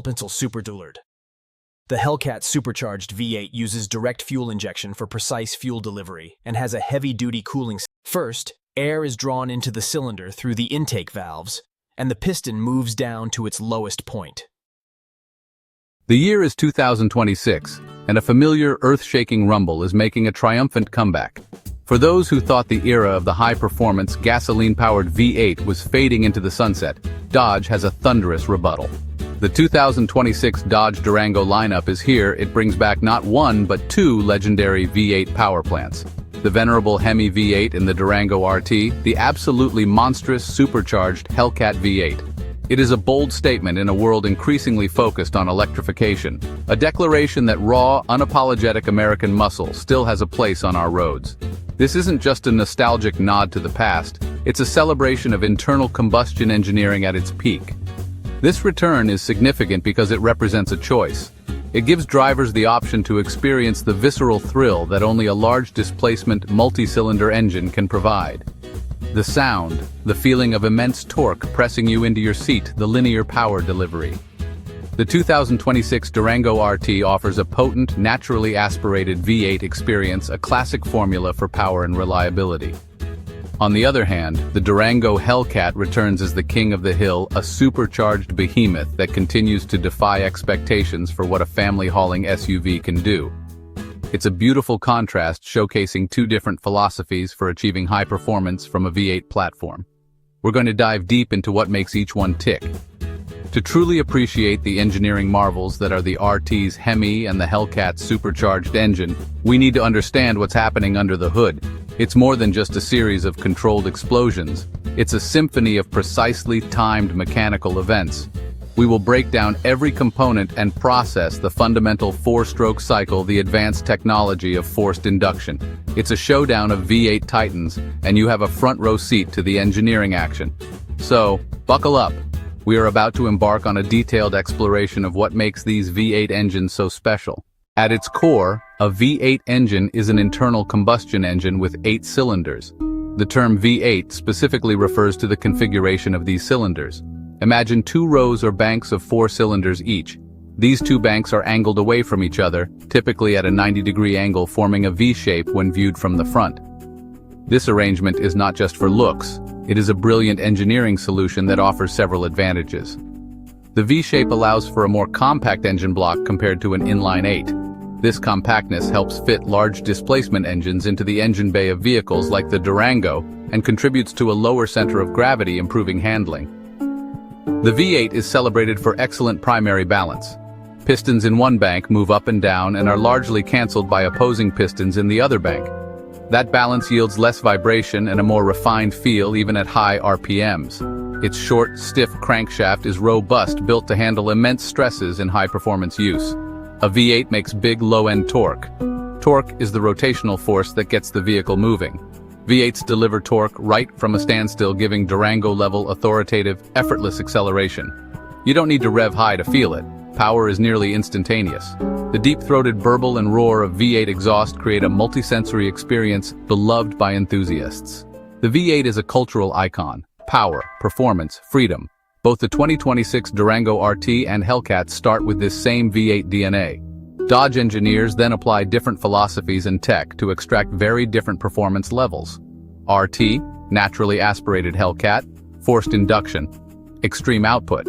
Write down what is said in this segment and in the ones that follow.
Pencil Superdullard. The Hellcat supercharged V8 uses direct fuel injection for precise fuel delivery and has a heavy-duty cooling system. First, air is drawn into the cylinder through the intake valves, and the piston moves down to its lowest point. The year is 2026, and a familiar earth-shaking rumble is making a triumphant comeback. For those who thought the era of the high-performance, gasoline-powered V8 was fading into the sunset, Dodge has a thunderous rebuttal. The 2026 Dodge Durango lineup is here. It brings back not one but two legendary V8 power plants. The venerable Hemi V8 and the Durango RT, the absolutely monstrous supercharged Hellcat V8. It is a bold statement in a world increasingly focused on electrification, a declaration that raw, unapologetic American muscle still has a place on our roads. This isn't just a nostalgic nod to the past, it's a celebration of internal combustion engineering at its peak. This return is significant because it represents a choice. It gives drivers the option to experience the visceral thrill that only a large displacement multi-cylinder engine can provide. The sound, the feeling of immense torque pressing you into your seat, the linear power delivery. The 2026 Durango RT offers a potent, naturally aspirated V8 experience, a classic formula for power and reliability. On the other hand, the Durango Hellcat returns as the king of the hill, a supercharged behemoth that continues to defy expectations for what a family-hauling SUV can do. It's a beautiful contrast showcasing two different philosophies for achieving high performance from a V8 platform. We're going to dive deep into what makes each one tick. To truly appreciate the engineering marvels that are the RT's Hemi and the Hellcat's supercharged engine, we need to understand what's happening under the hood. It's more than just a series of controlled explosions. It's a symphony of precisely timed mechanical events. We will break down every component and process the fundamental four-stroke cycle, the advanced technology of forced induction. It's a showdown of V8 titans, and you have a front-row seat to the engineering action. So, buckle up. We are about to embark on a detailed exploration of what makes these V8 engines so special. At its core, a V8 engine is an internal combustion engine with 8 cylinders. The term V8 specifically refers to the configuration of these cylinders. Imagine 2 rows or banks of 4 cylinders each. These 2 banks are angled away from each other, typically at a 90-degree angle, forming a V-shape when viewed from the front. This arrangement is not just for looks, it is a brilliant engineering solution that offers several advantages. The V-shape allows for a more compact engine block compared to an inline 8. This compactness helps fit large displacement engines into the engine bay of vehicles like the Durango and contributes to a lower center of gravity, improving handling. The V8 is celebrated for excellent primary balance. Pistons in one bank move up and down and are largely cancelled by opposing pistons in the other bank. That balance yields less vibration and a more refined feel even at high RPMs. Its short, stiff crankshaft is robust, built to handle immense stresses in high-performance use. A V8 makes big low-end torque. Torque is the rotational force that gets the vehicle moving. V8s deliver torque right from a standstill, giving Durango-level, authoritative, effortless acceleration. You don't need to rev high to feel it. Power is nearly instantaneous. The deep-throated burble and roar of V8 exhaust create a multisensory experience beloved by enthusiasts. The V8 is a cultural icon. Power, performance, freedom. Both the 2026 Durango RT and Hellcat start with this same V8 DNA. Dodge engineers then apply different philosophies and tech to extract very different performance levels. RT, naturally aspirated Hellcat, forced induction, extreme output.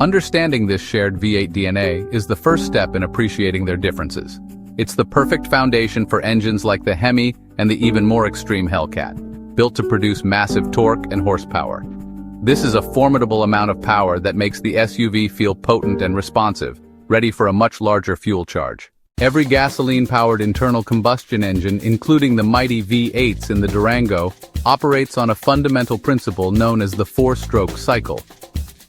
Understanding this shared V8 DNA is the first step in appreciating their differences. It's the perfect foundation for engines like the Hemi and the even more extreme Hellcat, built to produce massive torque and horsepower. This is a formidable amount of power that makes the SUV feel potent and responsive, ready for a much larger fuel charge. Every gasoline-powered internal combustion engine, including the mighty V8s in the Durango, operates on a fundamental principle known as the four-stroke cycle.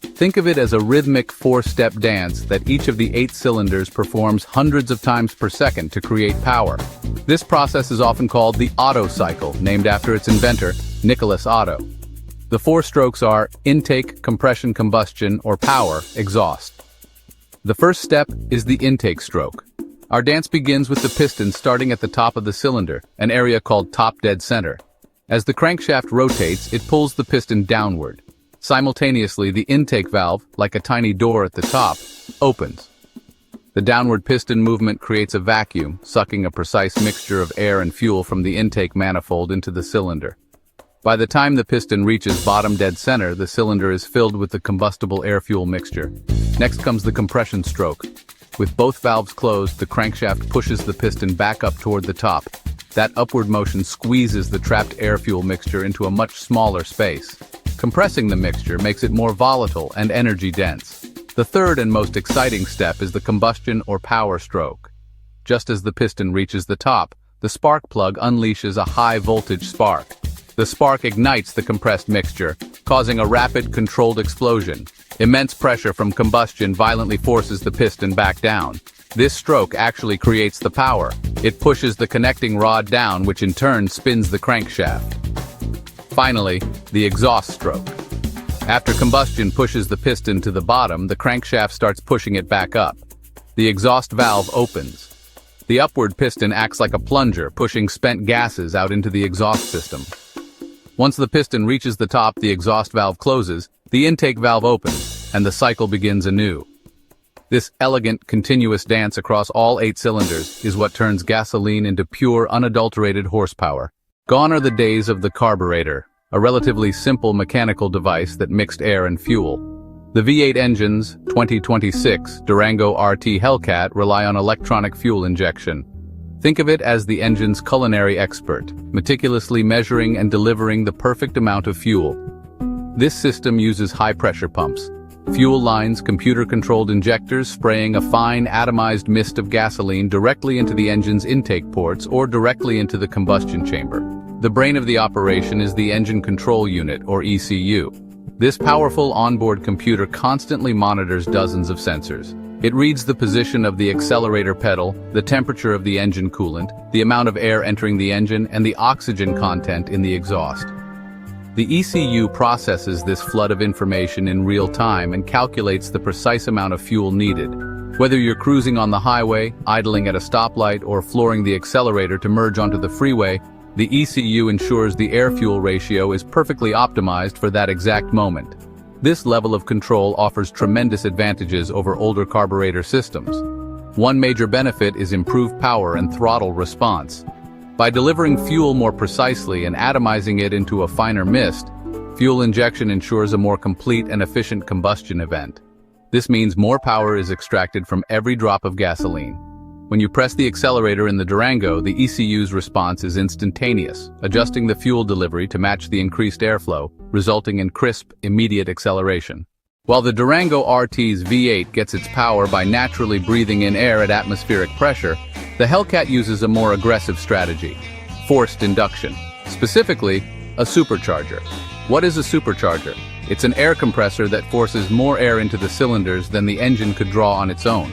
Think of it as a rhythmic 4-step dance that each of the 8 cylinders performs hundreds of times per second to create power. This process is often called the Otto cycle, named after its inventor, Nicholas Otto. The 4 strokes are intake, compression, combustion, or power, exhaust. The first step is the intake stroke. Our dance begins with the piston starting at the top of the cylinder, an area called top dead center. As the crankshaft rotates, it pulls the piston downward. Simultaneously, the intake valve, like a tiny door at the top, opens. The downward piston movement creates a vacuum, sucking a precise mixture of air and fuel from the intake manifold into the cylinder. By the time the piston reaches bottom dead center, the cylinder is filled with the combustible air-fuel mixture. Next comes the compression stroke. With both valves closed, the crankshaft pushes the piston back up toward the top. That upward motion squeezes the trapped air-fuel mixture into a much smaller space. Compressing the mixture makes it more volatile and energy-dense. The third and most exciting step is the combustion or power stroke. Just as the piston reaches the top, the spark plug unleashes a high-voltage spark. The spark ignites the compressed mixture, causing a rapid, controlled explosion. Immense pressure from combustion violently forces the piston back down. This stroke actually creates the power. It pushes the connecting rod down, which in turn spins the crankshaft. Finally, the exhaust stroke. After combustion pushes the piston to the bottom, the crankshaft starts pushing it back up. The exhaust valve opens. The upward piston acts like a plunger, pushing spent gases out into the exhaust system. Once the piston reaches the top, the exhaust valve closes, the intake valve opens, and the cycle begins anew. This elegant, continuous dance across all 8 cylinders is what turns gasoline into pure, unadulterated horsepower. Gone are the days of the carburetor, a relatively simple mechanical device that mixed air and fuel. The V8 engines, 2026 Durango RT Hellcat rely on electronic fuel injection. Think of it as the engine's culinary expert, meticulously measuring and delivering the perfect amount of fuel. This system uses high-pressure pumps, fuel lines, computer-controlled injectors spraying a fine atomized mist of gasoline directly into the engine's intake ports or directly into the combustion chamber. The brain of the operation is the engine control unit, or ECU. This powerful onboard computer constantly monitors dozens of sensors. It reads the position of the accelerator pedal, the temperature of the engine coolant, the amount of air entering the engine, and the oxygen content in the exhaust. The ECU processes this flood of information in real time and calculates the precise amount of fuel needed. Whether you're cruising on the highway, idling at a stoplight, or flooring the accelerator to merge onto the freeway, the ECU ensures the air-fuel ratio is perfectly optimized for that exact moment. This level of control offers tremendous advantages over older carburetor systems. One major benefit is improved power and throttle response. By delivering fuel more precisely and atomizing it into a finer mist, fuel injection ensures a more complete and efficient combustion event. This means more power is extracted from every drop of gasoline. When you press the accelerator in the Durango, the ECU's response is instantaneous, adjusting the fuel delivery to match the increased airflow, resulting in crisp, immediate acceleration. While the Durango RT's V8 gets its power by naturally breathing in air at atmospheric pressure, the Hellcat uses a more aggressive strategy: forced induction. Specifically, a supercharger. What is a supercharger? It's an air compressor that forces more air into the cylinders than the engine could draw on its own.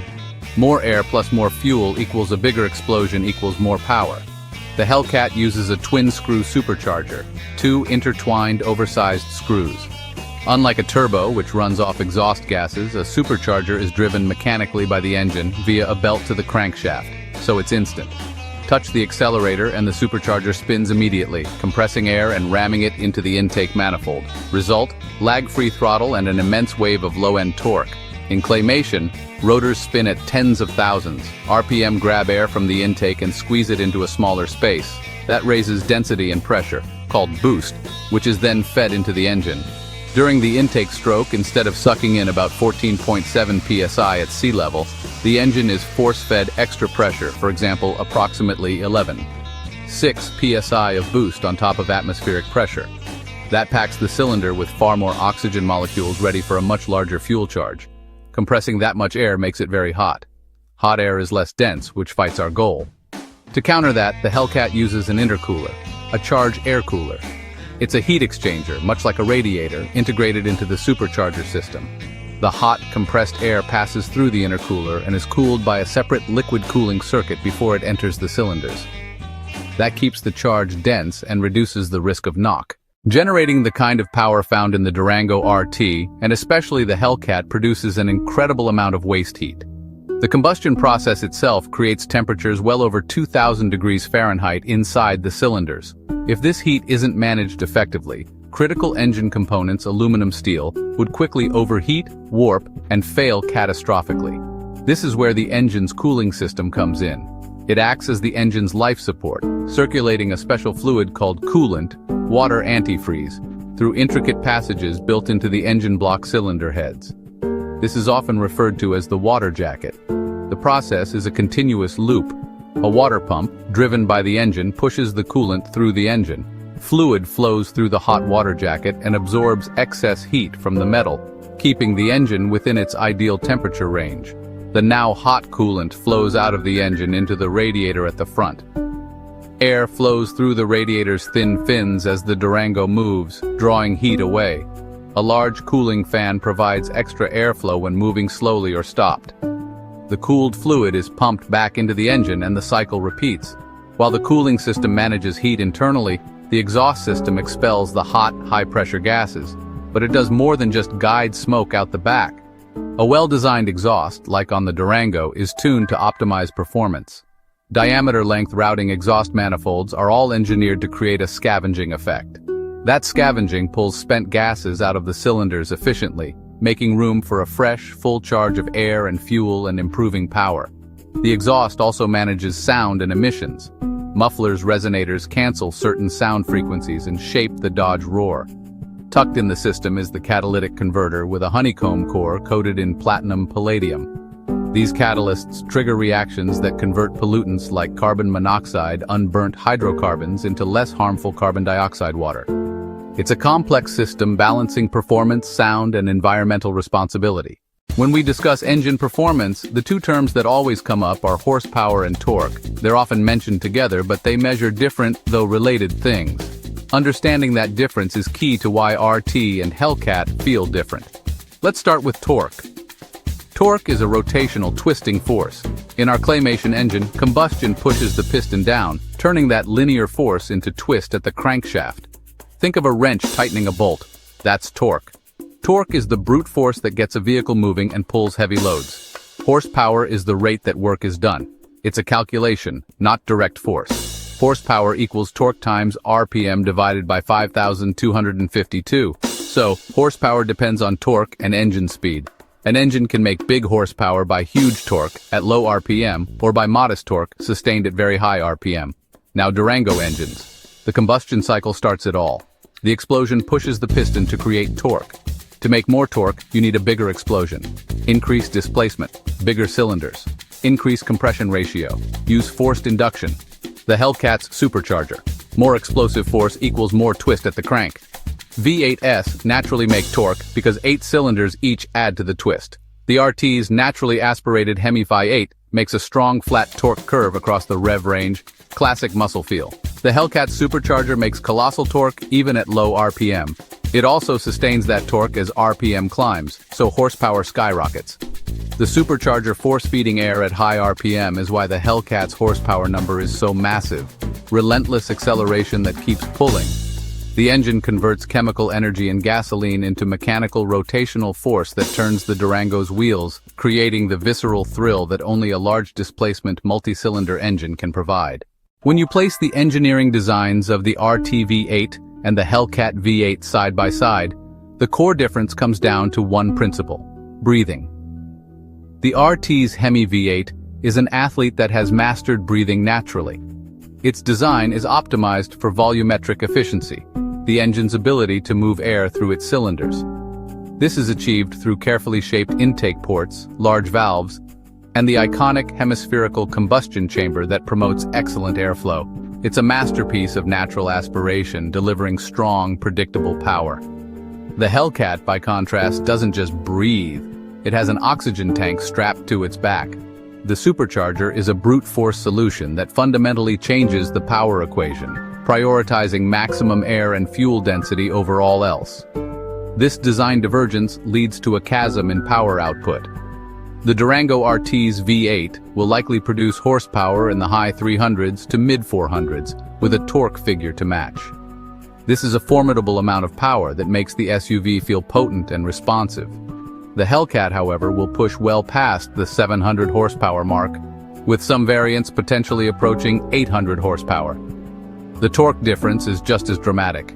More air plus more fuel equals a bigger explosion equals more power. The Hellcat uses a twin-screw supercharger, 2 intertwined, oversized screws. Unlike a turbo, which runs off exhaust gases, a supercharger is driven mechanically by the engine via a belt to the crankshaft, so it's instant. Touch the accelerator and the supercharger spins immediately, compressing air and ramming it into the intake manifold. Result: lag-free throttle and an immense wave of low-end torque. In claymation, rotors spin at tens of thousands. RPM grab air from the intake and squeeze it into a smaller space. That raises density and pressure, called boost, which is then fed into the engine. During the intake stroke, instead of sucking in about 14.7 psi at sea level, the engine is force-fed extra pressure, for example, approximately 11.6 psi of boost on top of atmospheric pressure. That packs the cylinder with far more oxygen molecules ready for a much larger fuel charge. Compressing that much air makes it very hot. Hot air is less dense, which fights our goal. To counter that, the Hellcat uses an intercooler, a charge air cooler. It's a heat exchanger, much like a radiator, integrated into the supercharger system. The hot, compressed air passes through the intercooler and is cooled by a separate liquid cooling circuit before it enters the cylinders. That keeps the charge dense and reduces the risk of knock. Generating the kind of power found in the Durango RT, and especially the Hellcat, produces an incredible amount of waste heat. The combustion process itself creates temperatures well over 2,000 degrees Fahrenheit inside the cylinders. If this heat isn't managed effectively, critical engine components, aluminum steel, would quickly overheat, warp, and fail catastrophically. This is where the engine's cooling system comes in. It acts as the engine's life support, circulating a special fluid called coolant, water antifreeze, through intricate passages built into the engine block cylinder heads. This is often referred to as the water jacket. The process is a continuous loop. A water pump, driven by the engine, pushes the coolant through the engine. Fluid flows through the hot water jacket and absorbs excess heat from the metal, keeping the engine within its ideal temperature range. The now hot coolant flows out of the engine into the radiator at the front. Air flows through the radiator's thin fins as the Durango moves, drawing heat away. A large cooling fan provides extra airflow when moving slowly or stopped. The cooled fluid is pumped back into the engine and the cycle repeats. While the cooling system manages heat internally, the exhaust system expels the hot, high-pressure gases. But it does more than just guide smoke out the back. A well-designed exhaust, like on the Durango, is tuned to optimize performance. Diameter-length routing exhaust manifolds are all engineered to create a scavenging effect. That scavenging pulls spent gases out of the cylinders efficiently, making room for a fresh, full charge of air and fuel and improving power. The exhaust also manages sound and emissions. Mufflers' resonators cancel certain sound frequencies and shape the Dodge roar. Tucked in the system is the catalytic converter with a honeycomb core coated in platinum palladium. These catalysts trigger reactions that convert pollutants like carbon monoxide, unburnt hydrocarbons into less harmful carbon dioxide water. It's a complex system balancing performance, sound, and environmental responsibility. When we discuss engine performance, the two terms that always come up are horsepower and torque. They're often mentioned together, but they measure different, though related, things. Understanding that difference is key to why RT and Hellcat feel different. Let's start with torque. Torque is a rotational twisting force. In our claymation engine, combustion pushes the piston down, turning that linear force into twist at the crankshaft. Think of a wrench tightening a bolt. That's torque. Torque is the brute force that gets a vehicle moving and pulls heavy loads. Horsepower is the rate that work is done. It's a calculation, not direct force. Horsepower equals torque times RPM divided by 5,252. So, horsepower depends on torque and engine speed. An engine can make big horsepower by huge torque at low RPM or by modest torque sustained at very high RPM. Now Durango engines. The combustion cycle starts it all. The explosion pushes the piston to create torque. To make more torque, you need a bigger explosion. Increase displacement, bigger cylinders. Increase compression ratio. Use forced induction. The Hellcat's supercharger. More explosive force equals more twist at the crank. V8s naturally make torque because 8 cylinders each add to the twist. The RT's naturally aspirated Hemi Phi 8 makes a strong flat torque curve across the rev range, classic muscle feel. The Hellcat supercharger makes colossal torque even at low RPM. It also sustains that torque as RPM climbs, so horsepower skyrockets. The supercharger force-feeding air at high RPM is why the Hellcat's horsepower number is so massive. Relentless acceleration that keeps pulling. The engine converts chemical energy and gasoline into mechanical rotational force that turns the Durango's wheels, creating the visceral thrill that only a large displacement multi-cylinder engine can provide. When you place the engineering designs of the RT V8 and the Hellcat V8 side by side, the core difference comes down to one principle: breathing. The RT's Hemi V8 is an athlete that has mastered breathing naturally. Its design is optimized for volumetric efficiency, the engine's ability to move air through its cylinders. This is achieved through carefully shaped intake ports, large valves, and the iconic hemispherical combustion chamber that promotes excellent airflow. It's a masterpiece of natural aspiration, delivering strong, predictable power. The Hellcat, by contrast, doesn't just breathe. It has an oxygen tank strapped to its back. The supercharger is a brute force solution that fundamentally changes the power equation, prioritizing maximum air and fuel density over all else. This design divergence leads to a chasm in power output. The Durango RT's V8 will likely produce horsepower in the high 300s to mid 400s, with a torque figure to match. This is a formidable amount of power that makes the SUV feel potent and responsive. The Hellcat, however, will push well past the 700 horsepower mark, with some variants potentially approaching 800 horsepower. The torque difference is just as dramatic.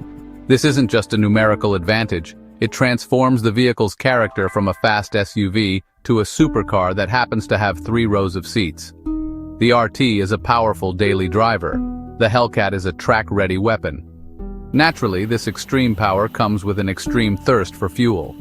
This isn't just a numerical advantage, it transforms the vehicle's character from a fast SUV to a supercar that happens to have 3 rows of seats. The RT is a powerful daily driver. The Hellcat is a track-ready weapon. Naturally, this extreme power comes with an extreme thirst for fuel.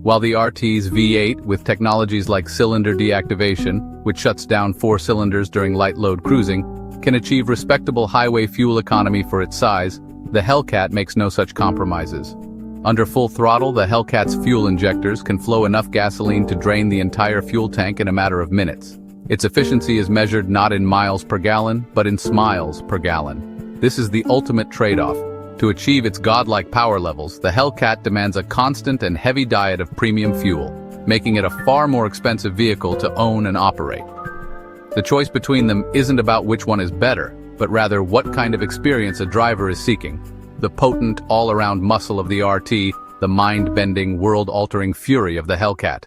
While the RT's V8, with technologies like cylinder deactivation, which shuts down 4 cylinders during light load cruising, can achieve respectable highway fuel economy for its size, the Hellcat makes no such compromises. Under full throttle, the Hellcat's fuel injectors can flow enough gasoline to drain the entire fuel tank in a matter of minutes. Its efficiency is measured not in miles per gallon, but in smiles per gallon. This is the ultimate trade-off. To achieve its godlike power levels, the Hellcat demands a constant and heavy diet of premium fuel, making it a far more expensive vehicle to own and operate. The choice between them isn't about which one is better, but rather what kind of experience a driver is seeking. The potent, all-around muscle of the RT, the mind-bending, world-altering fury of the Hellcat.